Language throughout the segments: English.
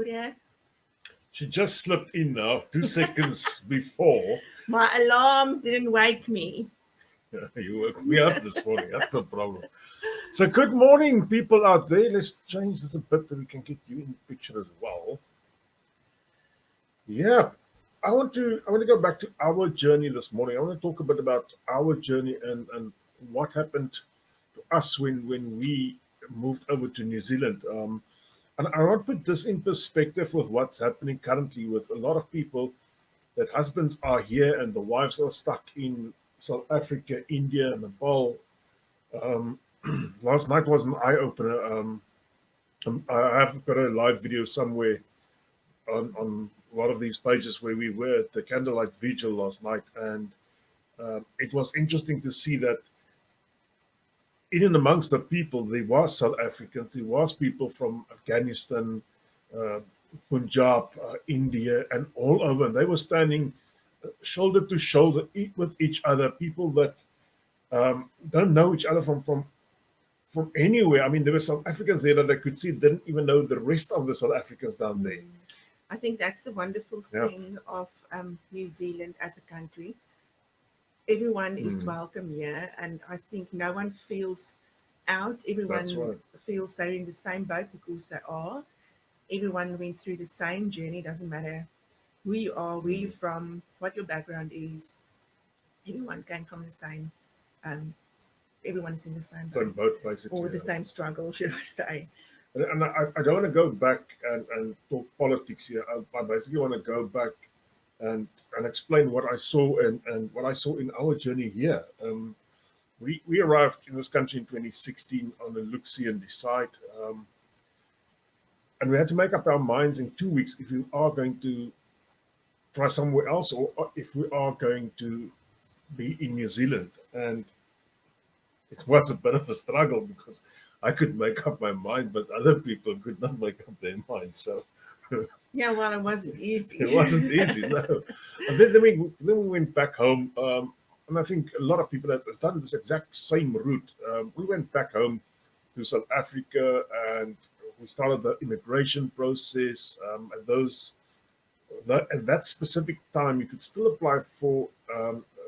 Claudia. She just slipped in now, 2 seconds before. My alarm didn't wake me. You woke me up this morning. That's the problem. So, good morning, people out there. Let's change this a bit so we can get you in the picture as well. Yeah, I want to go back to our journey this morning. I want to talk a bit about our journey and what happened to us when we moved over to New Zealand. And I want to put this in perspective with what's happening currently with a lot of people that husbands are here and the wives are stuck in South Africa, India, Nepal. Um, Last night was an eye opener. I have got a live video somewhere on a lot of these pages where we were at the candlelight vigil last night, and it was interesting to see that in and amongst the people there was South Africans, there was people from Afghanistan, uh, Punjab, India, and all over. And they were standing shoulder to shoulder with each other. People that don't know each other from anywhere. I mean, there were South Africans there that I could see didn't even know the rest of the South Africans down there. I think that's the wonderful Yeah. thing of New Zealand as a country. Everyone is Mm, welcome here, and I think no one feels out. that's Everyone right. feels they're in the same boat because they are. Everyone went through the same journey. Doesn't matter who you are, where you're Mm, from, what your background is. Everyone came from the same. Um, everyone is in the same same boat boat, or basically. the same struggle, should I say? And I don't want to go back and talk politics here. I basically want to go back and explain what I saw and what I saw in our journey here. We arrived in this country in 2016 on the look, see, and decide. And we had to make up our minds in 2 weeks if we are going to try somewhere else or if we are going to be in New Zealand. And it was a bit of a struggle because I could make up my mind, but other people could not make up their mind. So Yeah, well, it wasn't easy. it wasn't easy, no. And then we went back home, and I think a lot of people have done this exact same route. We went back home to South Africa, and we started the immigration process. At that specific time, you could still apply for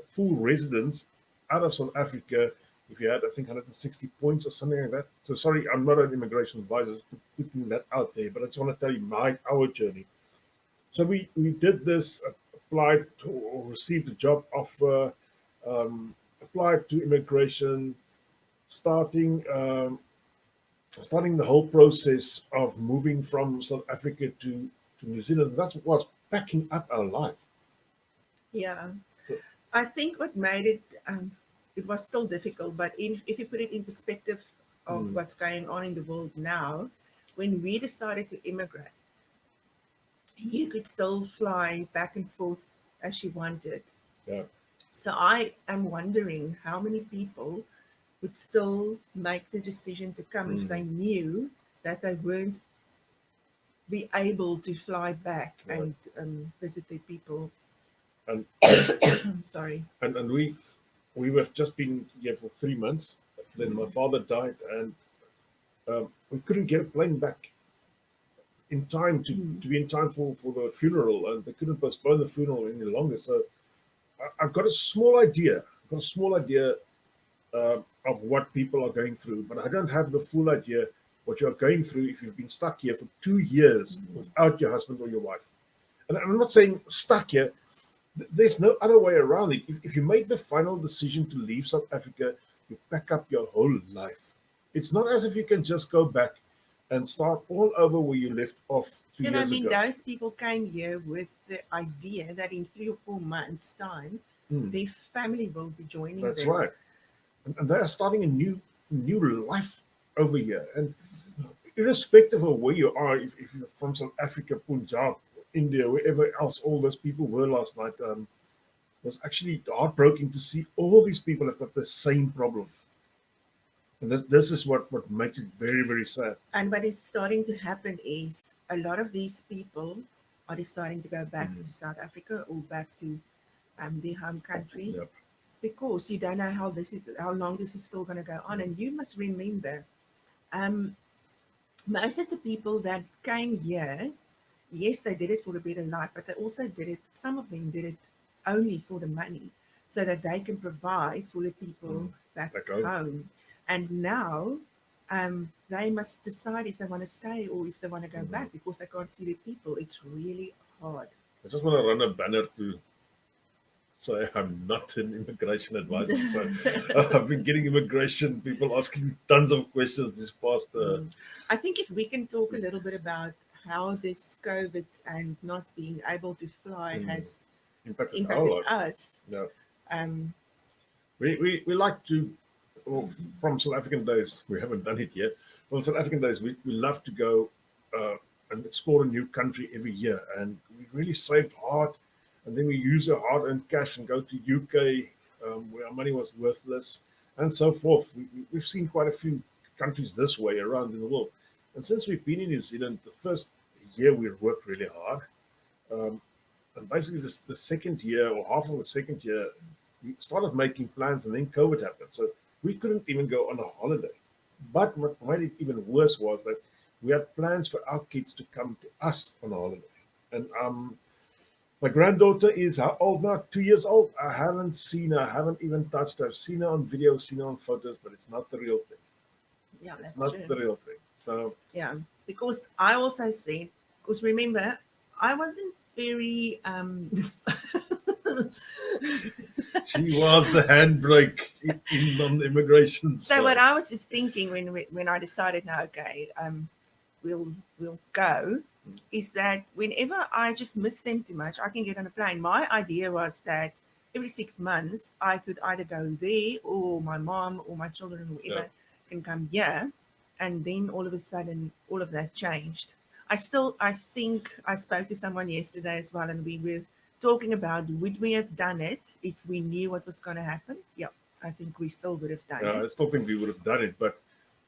full residence out of South Africa if you had, I think, 160 points or something like that. So sorry, I'm not an immigration advisor, just putting that out there, but I just want to tell you our journey. So we did this, applied to, or received a job offer, applied to immigration, starting starting the whole process of moving from South Africa to New Zealand. That's what was packing up our life. Yeah, So, I think what made it, it was still difficult, but if you put it in perspective of mm, what's going on in the world now, when we decided to immigrate, you could still fly back and forth as you wanted. yeah, So I am wondering how many people would still make the decision to come if they mm, knew that they weren't be able to fly back right. and visit their people. And I'm sorry. and we have just been here for 3 months. Then my father died, and we couldn't get a plane back in time to be in time for the funeral, and they couldn't postpone the funeral any longer. So I've got a small idea. I've got a small idea of what people are going through, but I don't have the full idea what you're going through if you've been stuck here for 2 years without your husband or your wife. And I'm not saying stuck here. There's no other way around it. If you make the final decision to leave South Africa, you pack up your whole life. It's not as if you can just go back and start all over where you left off two You know, I years mean, ago. those people came here with the idea that in 3 or 4 months' time, Hmm, their family will be joining that's them. right. And they are starting a new life over here. And irrespective of where you are, if you're from South Africa, Punjab, India, wherever else all those people were last night, it was actually heartbreaking to see all these people have got the same problem. And this is what makes it very, very sad. And what is starting to happen is a lot of these people are deciding to go back Mm, to South Africa or back to their home country yep. because you don't know how long this is still going to go on. Mm, And you must remember, um, most of the people that came here yes, they did it for a better life, but they also did it, some of them did it only for the money so that they can provide for the people back Back home. home. And now they must decide if they want to stay or if they want to go back because they can't see their people. It's really hard. I just want to run a banner to say I'm not an immigration advisor. So I've been getting immigration people asking me tons of questions this past. I think if we can talk a little bit about how this COVID and not being able to fly has Impacted our impacted lives. us. Yeah. Um, We like to, well, from South African days, we haven't done it yet. From South African days, we love to go and explore a new country every year. And we really saved hard. And then we use our hard earned cash and go to UK where our money was worthless and so forth. We've seen quite a few countries this way around in the world. And since we've been in New Zealand, the first year we worked really hard. Um, and basically, the second year or half of the second year, we started making plans, and then COVID happened. So we couldn't even go on a holiday. But what made it even worse was that we had plans for our kids to come to us on a holiday. And my granddaughter is how old now? 2 years old. I haven't seen her. I haven't even touched her. I've seen her on video, seen her on photos, but it's not the real thing. yeah, It's that's not true. the real thing. So Yeah, because I also said, because remember, I wasn't very she was the handbrake in on the immigration so what side. I was just thinking when I decided now, okay, we'll go, is that whenever I just miss them too much, I can get on a plane. My idea was that every 6 months I could either go there or my mom or my children or Yeah. whoever can come here, and then all of a sudden all of that changed. I think I spoke to someone yesterday as well, and we were talking about would we have done it if we knew what was going to happen? Yeah, I think we still would have done Yeah, it. I still think we would have done it, but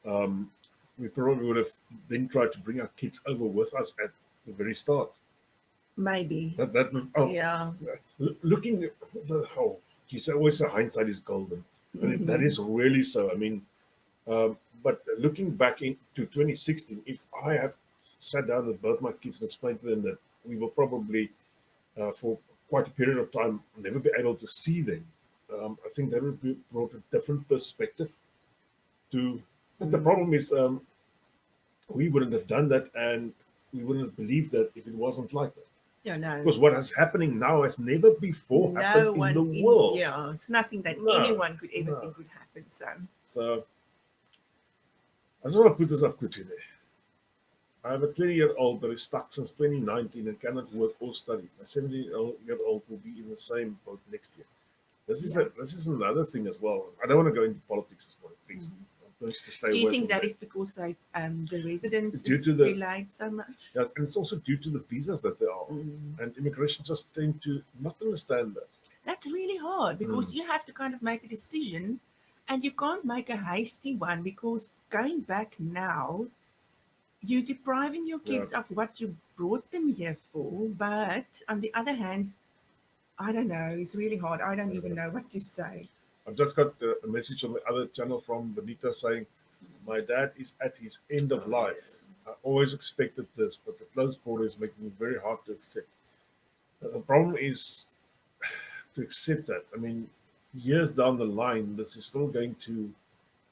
um, we probably would have then tried to bring our kids over with us at the very start. Maybe. Oh, Yeah. looking at the whole, you say always say hindsight is golden, and that is really so. I mean, but looking back into 2016, if I have sat down with both my kids and explained to them that we will probably, for quite a period of time, never be able to see them, I think that would be brought a different perspective to. But the problem is, we wouldn't have done that, and we wouldn't have believed that if it wasn't like that. Yeah, no. Because what is happening now has never before happened No in the one world. yeah, it's nothing that No, anyone could ever no. think would happen. So So I just want to put this up quickly there. I have a 20-year-old that is stuck since 2019 and cannot work or study. My 17-year-old will be in the same boat next year. This is another thing as well. I don't want to go into politics this morning, please. I'm going to stay do away you think from that is because they the residence Due is to the delayed so much? yeah, and it's also due to the visas that they are on. Mm. And immigration just tend to not understand that. That's really hard because you have to kind of make a decision and you can't make a hasty one because going back now, you're depriving your Yeah. kids of what you brought them here for. But on the other hand, I don't know, it's really hard. I don't even know what to say. I've just got a message on the other channel from Benita saying, "My dad is at his end of life. I always expected this, but the closed border is making it very hard to accept." The problem is to accept that. I mean, years down the line, this is still going to,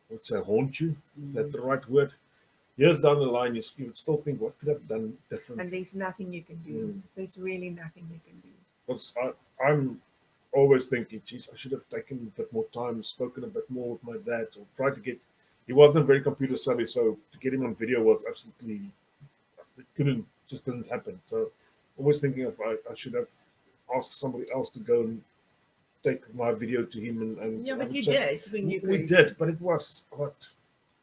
let's say, haunt you. Is that the right word? Years down the line, you would still think, what could I have done differently? And there's nothing you can do. There's really nothing you can do. Because I'm always thinking, geez, I should have taken a bit more time, spoken a bit more with my dad, or tried to get. He wasn't very computer savvy, so to get him on video was absolutely just didn't happen. So always thinking if I should have asked somebody else to go and take my video to him and Yeah, have but a you chat. did when you We could. did, but it was what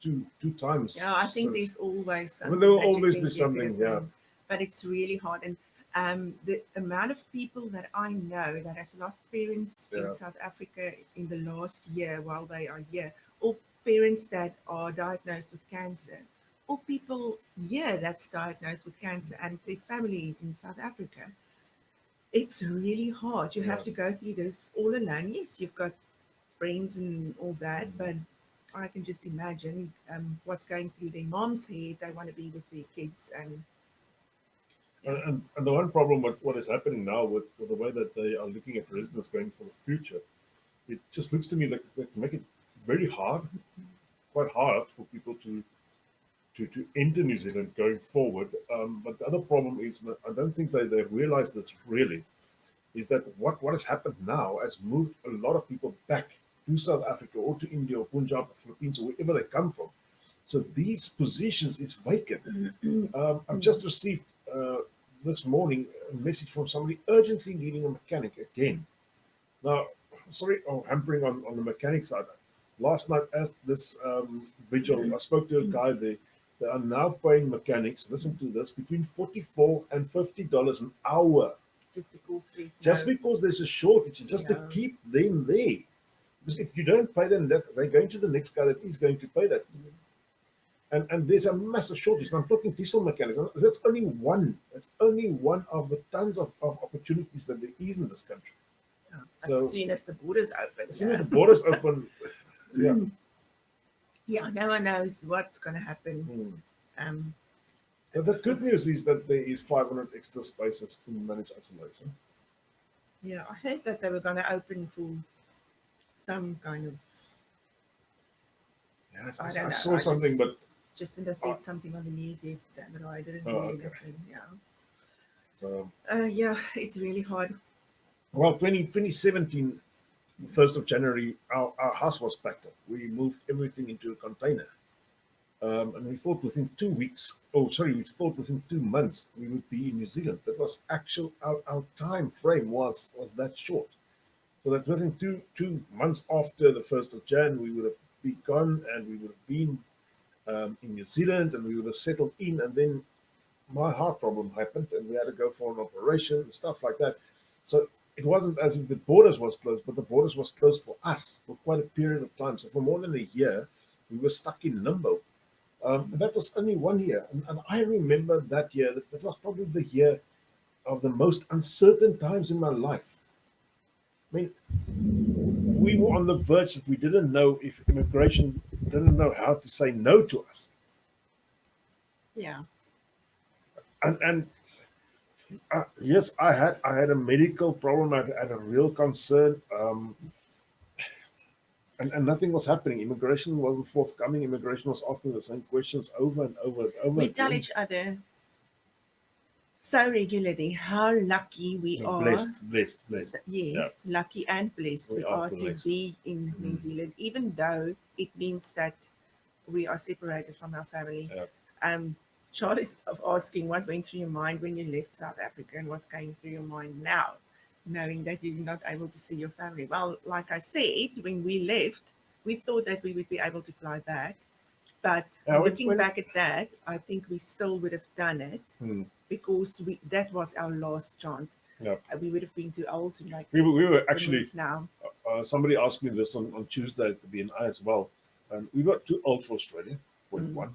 two times. Yeah, I think since. there's always I something mean, there will that you always think be you could something, have yeah. done. But it's really hard. And the amount of people that I know that has lost parents Yeah. in South Africa in the last year while they are here, or parents that are diagnosed with cancer, or people here that's diagnosed with cancer and their families in South Africa. It's really hard. You have Yeah. to go through this all alone. Yes, you've got friends and all that, but I can just imagine what's going through their mom's head. They want to be with their kids, and And the one problem with what is happening now with the way that they are looking at residents going for the future, it just looks to me like they make it very hard, quite hard for people to enter New Zealand going forward. But the other problem is, that I don't think they realize this really, is that what has happened now has moved a lot of people back to South Africa or to India or Punjab or Philippines or wherever they come from. So these positions is vacant. I've just received this morning a message from somebody urgently needing a mechanic again. Now, sorry, hampering on the mechanic side. Last night at this vigil, I spoke to a guy there. They are now paying mechanics, listen to this, between $44 and $50 an hour. Just Because there's a shortage, just to keep them there. Because if you don't pay them that, they're going to the next guy that is going to pay that. And there's a massive shortage. I'm talking diesel mechanics. That's only one. That's only one of the tons of opportunities that there is in this country. As soon as the borders open. As soon as the borders open, yeah. Yeah, no one knows what's going to happen. But the good news is that there is 500 extra spaces in managed isolation. Yeah, I heard that they were going to open for some kind of. Yes, I don't know. I saw something, but Jacinda said something on the news yesterday, but I didn't really listen. Yeah. So. Yeah, it's really hard. Well, 2017, 1st of January, our house was packed up. We moved everything into a container. And we thought within 2 weeks, we thought within 2 months we would be in New Zealand. That was our time frame was that short. So that within two months after the 1st of Jan, we would have been gone and we would have been in New Zealand and we would have settled in. And then my heart problem happened and we had to go for an operation and stuff like that. So it wasn't as if the borders was closed, but the borders was closed for us for quite a period of time. So for more than a year, we were stuck in limbo. And that was only 1 year. And I remember that year, that was probably the year of the most uncertain times in my life. I mean, we were on the verge that we didn't know if immigration didn't know how to say no to us. Yeah. And yes, I had a medical problem. I had a real concern. And nothing was happening. Immigration wasn't forthcoming. Immigration was asking the same questions over and over and over. We tell each other so regularly how lucky we are. Blessed. Yes, yeah. Lucky and blessed we are to be in New Zealand, even though it means that we are separated from our family. Yeah. Charles is asking what went through your mind when you left South Africa and what's going through your mind now, knowing that you're not able to see your family. Well, like I said, when we left, we thought that we would be able to fly back. But looking back at that, I think we still would have done it because that was our last chance. Yeah. We would have been too old to make We were actually, now. Somebody asked me this on Tuesday at the BNI as well. We got too old for Australia, point one.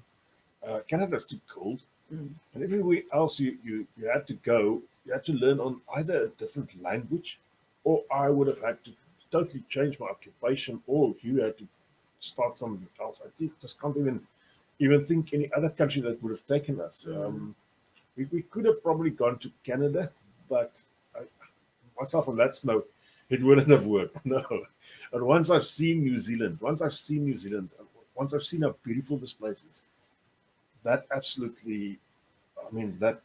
Canada's too cold. And everywhere else you had to go, you had to learn on either a different language, or I would have had to totally change my occupation, or you had to start something else. I just can't even think any other country that would have taken us. We could have probably gone to Canada, but myself on that note, it wouldn't have worked. No. And once I've seen New Zealand, once I've seen how beautiful this place is, that absolutely, that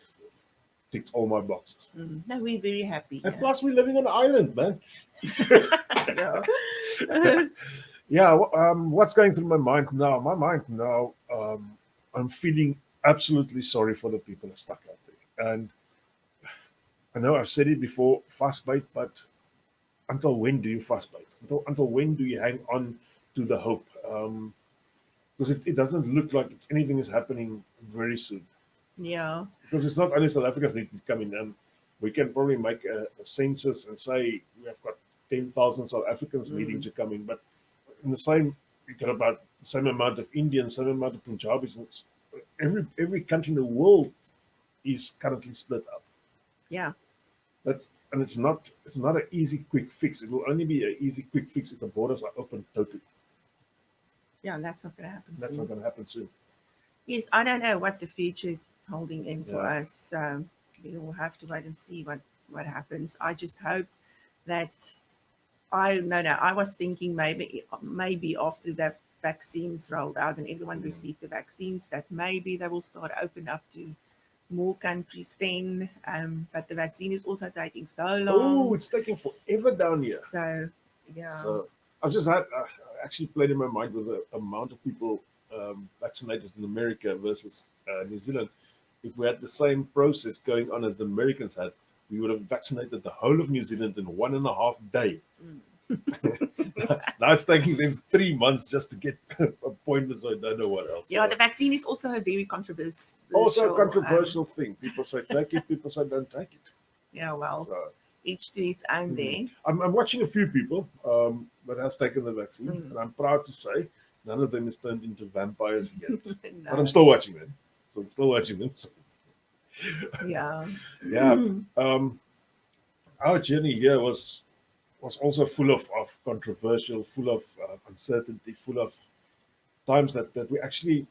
ticked all my boxes. No, we're very happy. And plus, we're living on an island, man. Yeah. What's going through my mind now? I'm feeling absolutely sorry for the people that are stuck out there. And I know I've said it before, fast bait, but until when do you fast bait? Until when do you hang on to the hope? Because it doesn't look like anything is happening very soon. Yeah. Because it's not only South Africans that need to come in. We can probably make a census and say we have got 10,000 South Africans needing to come in. But in the same, you got about the same amount of Indians, same amount of Punjabis. Every country in the world is currently split up. Yeah. It's not an easy quick fix. It will only be an easy quick fix if the borders are open totally. Yeah, that's not going to happen. Not going to happen soon. Yes, I don't know what the future is holding in for us. we will have to wait and see what happens. I just hope that I was thinking maybe after the vaccines rolled out and everyone received the vaccines, that maybe they will start open up to more countries then. But the vaccine is also taking so Oh, long. it's taking forever down here. So yeah. So I've just had actually played in my mind with the amount of people vaccinated in America versus New Zealand. If we had the same process going on as the Americans had, we would have vaccinated the whole of New Zealand in 1.5 days. Now it's taking them 3 months just to get appointments. I don't know what else. Yeah, the vaccine is also a very controversial. Also a controversial thing. People say take it, people say don't take it. Yeah, well, So, each to his own there. I'm watching a few people that has taken the vaccine, and I'm proud to say none of them has turned into vampires yet. No. But I'm still watching them. So I'm still watching them. So. Yeah. Yeah. Our journey here was also full of controversial, full of uncertainty, full of times that we actually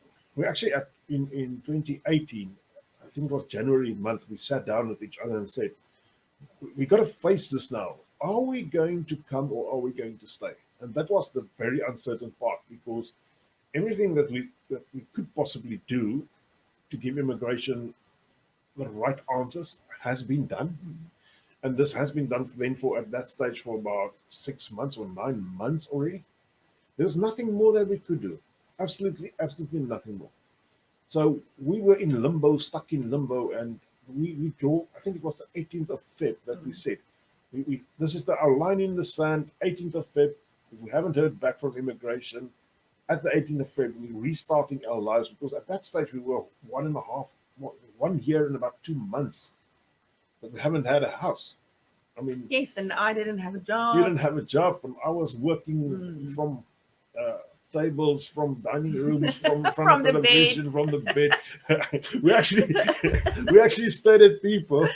in 2018, I think it was January month, we sat down with each other and said, we got to face this now. Are we going to come or are we going to stay? And that was the very uncertain part, because everything that we could possibly do to give immigration the right answers has been done. And this has been done then for at that stage for about 6 months or 9 months already. There was nothing more that we could do. Absolutely nothing more. So we were in limbo, stuck in limbo, and we drove, I think it was the 18th of Feb that we said, this is our line in the sand, 18th of Feb. If we haven't heard back from immigration, at the 18th of Feb, we're restarting our lives, because at that stage we were 1 year and about 2 months that we haven't had a house. I mean, yes, and I didn't have a job. You didn't have a job, and I was working from tables, from dining rooms, from the television, bed. from the bed. we actually stayed at people,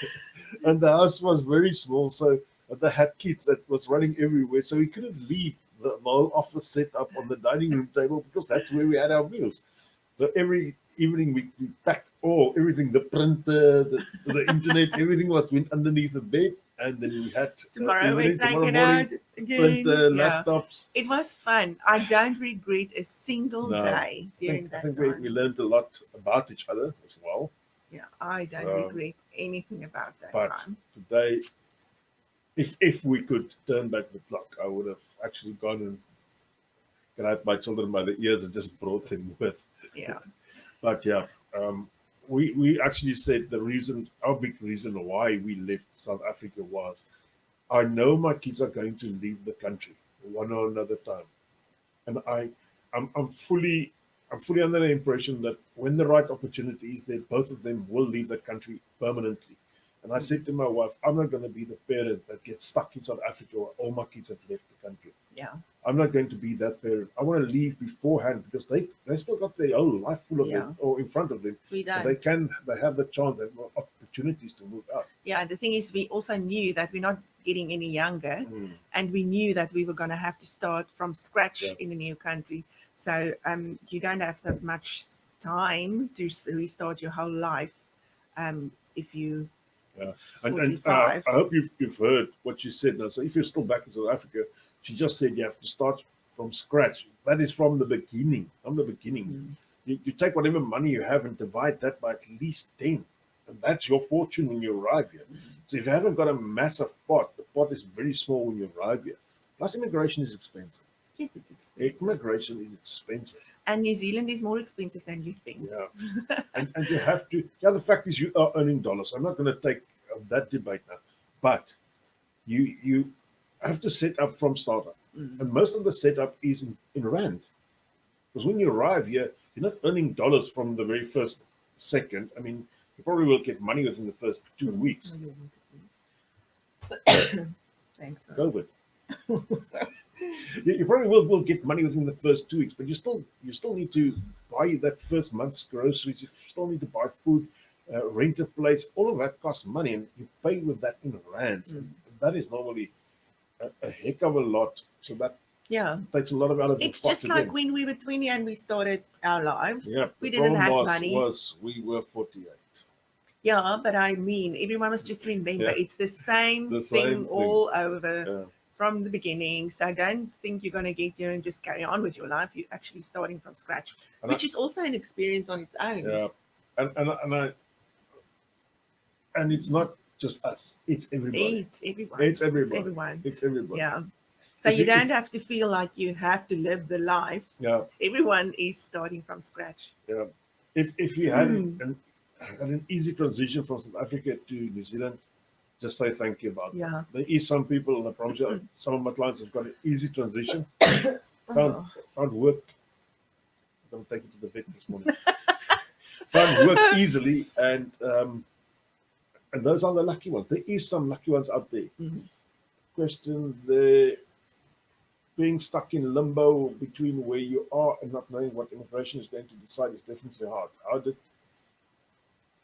and the house was very small, so they had kids that was running everywhere, so we couldn't leave the whole office set up on the dining room table, because that's where we had our meals. So every evening we packed everything, the printer, the internet, everything went underneath the bed, and then we had tomorrow morning, printer, laptops. It was fun. I don't regret a single day during that time. I think we learned a lot about each other as well. Yeah, I don't regret anything about that time. Today, if we could turn back the clock, I would have actually gone and grabbed my children by the ears and just brought them with. Yeah. But yeah, we actually said our big reason why we left South Africa was, I know my kids are going to leave the country one or another time, and I'm fully under the impression that when the right opportunity is there, both of them will leave the country permanently. And I said to my wife, I'm not going to be the parent that gets stuck in South Africa where all my kids have left the country. Yeah. I'm not going to be that parent. I want to leave beforehand, because they still got their whole life full of them, or in front of them. We don't. They have the chance, they have the opportunities to move out. Yeah, and the thing is, we also knew that we're not getting any younger, and we knew that we were going to have to start from scratch in a new country. So you don't have that much time to restart your whole life if you. Yeah, and I hope you've heard what she said now. So if you're still back in South Africa, she just said you have to start from scratch. That is from the beginning. You take whatever money you have and divide that by at least 10. And that's your fortune when you arrive here. So if you haven't got a massive pot, the pot is very small when you arrive here. Plus, immigration is expensive. Yes, it's expensive. Immigration is expensive. And New Zealand is more expensive than you think. Yeah. and you have to, the fact is you are earning dollars. I'm not going to take that debate now. But you have to set up from startup. And most of the setup is in rands. Because when you arrive here, you're not earning dollars from the very first second. I mean, you probably will get money within the first 2 weeks. Thanks. COVID. You probably will get money within the first 2 weeks, but you still need to buy that first month's groceries. You still need to buy food, rent a place. All of that costs money, and you pay with that in rands. And that is normally a heck of a lot. So that takes a lot of out of it's just like again. When we were 20 and we started our lives. Yeah, we didn't have money. We were 48. Yeah, but I mean, everyone must just remember Yeah, it's the same the thing same thing. all over Yeah, from the beginning. So I don't think you're going to get there and just carry on with your life. You're actually starting from scratch, and I, which is also an experience on its own. yeah, and it's not just us. It's everybody. It's everyone. It's It's everybody. everyone. It's everybody. Yeah. So If you you, don't if have to feel like you have to live the life. yeah, Everyone is starting from scratch. yeah, if you had an easy transition from South Africa to New Zealand, just say thank you about that. Yeah. There is some people, and I promise you, some of my clients have got an easy transition. Found Oh, found work. I'm going to take you to the vet this morning. Found work easily, and those are the lucky ones. There is some lucky ones out there. mhm. Question: the being stuck in limbo between where you are and not knowing what immigration is going to decide is definitely hard.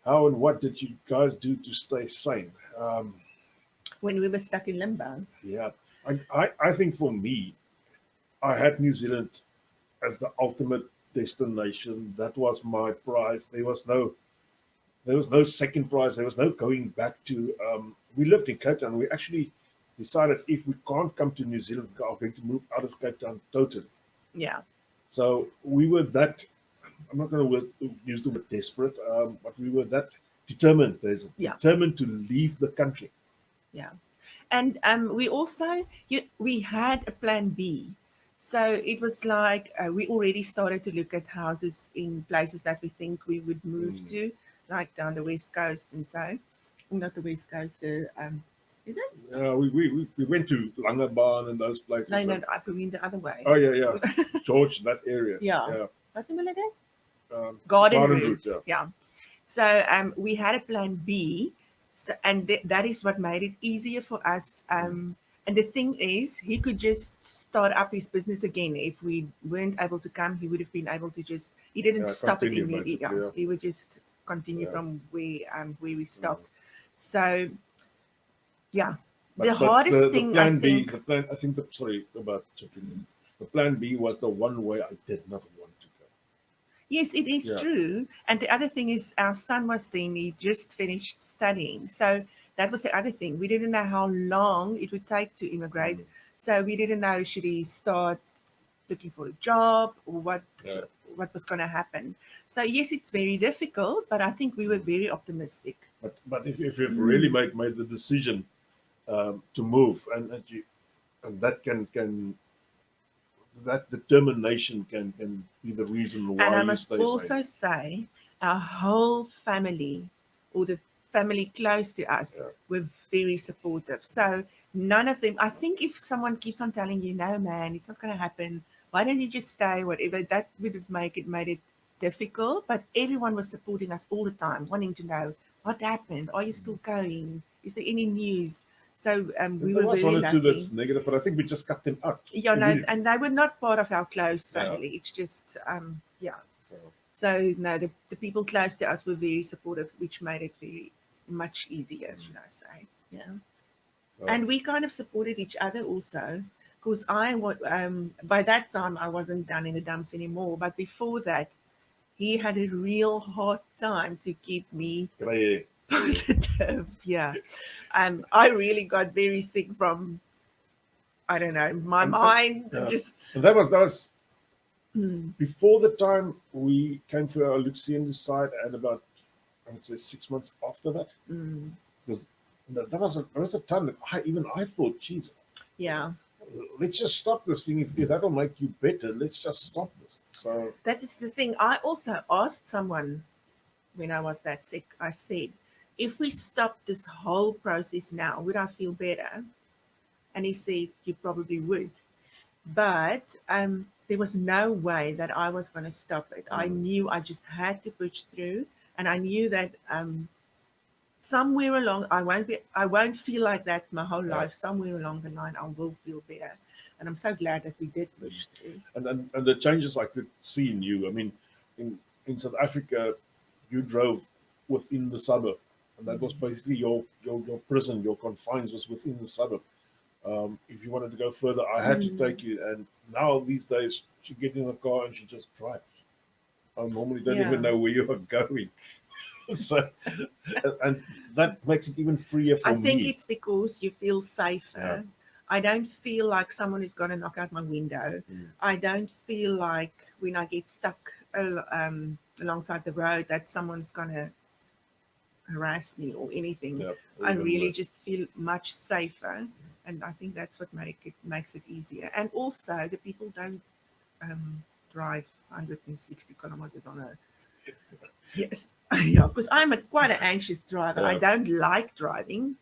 How and what did you guys do to stay sane? When we were stuck in limbo. Yeah, I think for me, I had New Zealand as the ultimate destination. That was my prize. There was no second prize. There was no going back to. We lived in Cape Town. We actually decided if we can't come to New Zealand, we are going to move out of Cape Town totally. Yeah. So we were that. I'm not going to use the word desperate, but we were that determined. There's Yeah. determined to leave the country. Yeah. And we also we had a plan B. So it was like we already started to look at houses in places that we think we would move Mm. to, like down the west coast and so. Not the west coast, the is it? We went to Langebaan and those No, places. no, I mean the other way. Oh yeah. George, that area. Yeah. Yeah. What number again? Garden Garden route. route. Yeah. Yeah. So we had a plan B, so, and that is what made it easier for us. And the thing is, he could just start up his business again. If we weren't able to come, he would have been able to just. He didn't Yeah. stop it Continue immediately. basically. Yeah, Yeah. he would just continue Yeah. from where we Mm. stopped. So yeah, the But hardest the thing I plan B, think. the plan. I think sorry about chipping in. The plan B was the one way I did not want to go. Yes, it is Yeah. true. And the other thing is, our son was then, he just finished studying. So that was the other thing. We didn't know how long it would take to immigrate. Mm. So we didn't know, should he start looking for a job or Yeah. what was going to happen. So yes, it's very difficult, but I think we were Mm. very optimistic. But if you've really made the decision to move and that can that determination can be the reason And why I you must stay sane. also say, our whole family, or the family close to us, Yeah. were very supportive. So none of them, I think if someone keeps on telling you, no, man, it's not going to happen, why don't you just stay, whatever, that would have made it difficult. But everyone was supporting us all the time, wanting to know what happened. Are you still going? Is there any news? So we There were was one very or two that's lucky. negative, but I think we just cut them out Yeah, no, immediately. and they were not part of our close Yeah. family. It's just, yeah. So, So no, the people close to us were very supportive, which made it very much easier, should I say? Yeah, so and we kind of supported each other also, because by that time I wasn't down in the dumps anymore, but before that he had a real hard time to keep me grey. positive. Yeah, I really got very sick from, I don't know, my And mind yeah. just. And that was Hmm, before the time we came for our Lucian side, and about I would say 6 months after that, hmm, because that was a time that I thought, geez, yeah. let's just stop this thing. If that'll make you better, let's just stop this. So That is the thing. I also asked someone when I was that sick, I said, if we stop this whole process now, would I feel better? And he said, you probably would. But there was no way that I was going to stop it. I knew I just had to push through. And I knew that somewhere along, I won't feel like that my whole yeah. life. Somewhere along the line, I will feel better. And I'm so glad that we did push through. And the changes I could see in you. I mean, in South Africa, you drove within the suburb, and that was basically your prison. Your confines was within the suburb. If you wanted to go further, I had to take you. And now these days, she get in the car and she just drives. I normally don't even Yeah. know where you are going. So, and that makes it even freer for I me. think it's because you feel safer. Yeah. I don't feel like someone is going to knock out my window. I don't feel like when I get stuck alongside the road that someone's going to harass me or anything. Yeah, I even really worse. just feel much safer, and I think that's what makes it easier. And also, the people don't drive 160 kilometers on a yes, yeah, because I'm quite an anxious driver. I Yeah. don't like driving.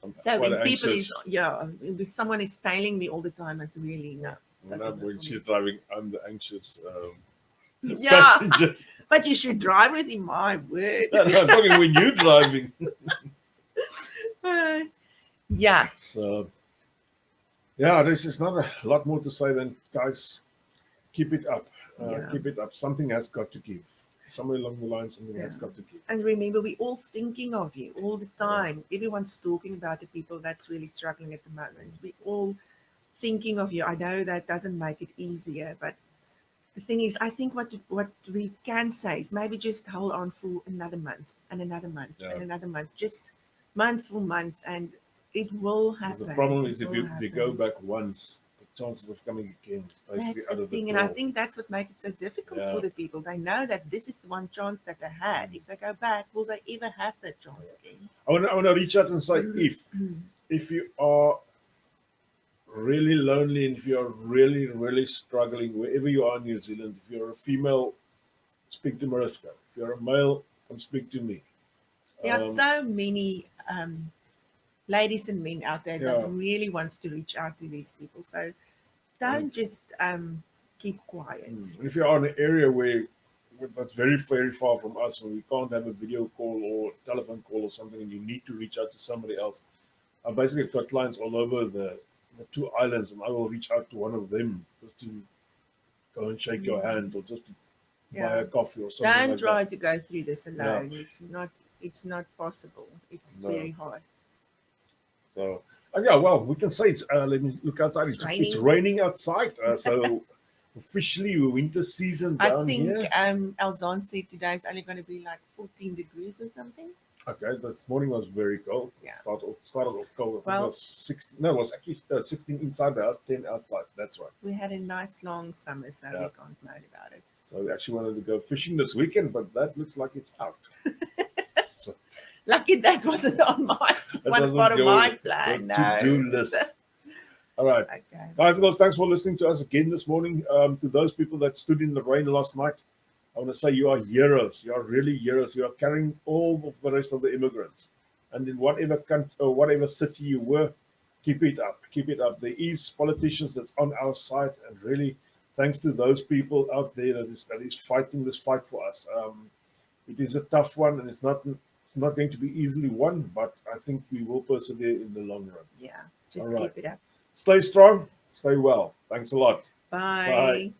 I'm So quite when people is anxious. if someone is tailing me all the time, it's really no. doesn't work When for she's me. driving, I'm the anxious Yeah, passenger. but you should drive with him. My word. No, I'm talking when you're driving. Yeah, So, yeah, this is not a lot more to say than, guys, keep it up. yeah, Keep it up. Something has got to give. Somewhere along the line, something has yeah. got to give. And remember, we're all thinking of you all the time. Everyone's talking about the people that's really struggling at the moment. We're all thinking of you. I know that doesn't make it easier, but the thing is, I think what we can say is maybe just hold on for another month and another month Yeah. and another month, just month for month, and it will Because happen. the problem It is if will you go happen. back once, the chances of coming again is basically That's the out of the thing, and I door. think that's what makes it so difficult Yeah. for the people. They know that this is the one chance that they had. If they go back, will they ever have that chance again? I want to reach out and say, if you are really lonely and if you are really, really struggling, wherever you are in New Zealand, if you're a female, speak to Mariska. If you're a male, come speak to me. There are so many ladies and men out there that Yeah. really wants to reach out to these people. So don't just keep quiet. And if you are in an area where that's very, very far from us, and we can't have a video call or telephone call or something, and you need to reach out to somebody else, I basically got clients all over the two islands, and I will reach out to one of them just to go and shake your hand or just to buy a coffee or something Don't like try that. to go through this Yeah. alone. It's not possible. It's No. very hard. So, yeah, well, we can say it's, let me look outside. It's It's raining. raining outside. So, officially, winter season I down think here. Alzon said today is only going to be like 14 degrees or something. Okay, this morning was very cold. Yeah. Started off cold. I think Well- it was 16. No, it was actually 16 inside the house, 10 outside. That's right. We had a nice long summer, so Yeah. we can't moan about it. So we actually wanted to go fishing this weekend, but that looks like it's out. So Lucky that wasn't on my that one wasn't part of your my plan. No. to-do list. All right. Okay. Guys and girls, thanks for listening to us again this morning. To those people that stood in the rain last night, I want to say you are heroes. You are really heroes. You are carrying all of the rest of the immigrants. And in whatever country or whatever city you were, keep it up. Keep it up. There is politicians that's on our side, and really, thanks to those people out there that is fighting this fight for us. It is a tough one, and it's not going to be easily won, but I think we will persevere in the long run. Yeah, just All right. keep it up. Stay strong, stay well. Thanks a lot. Bye. Bye.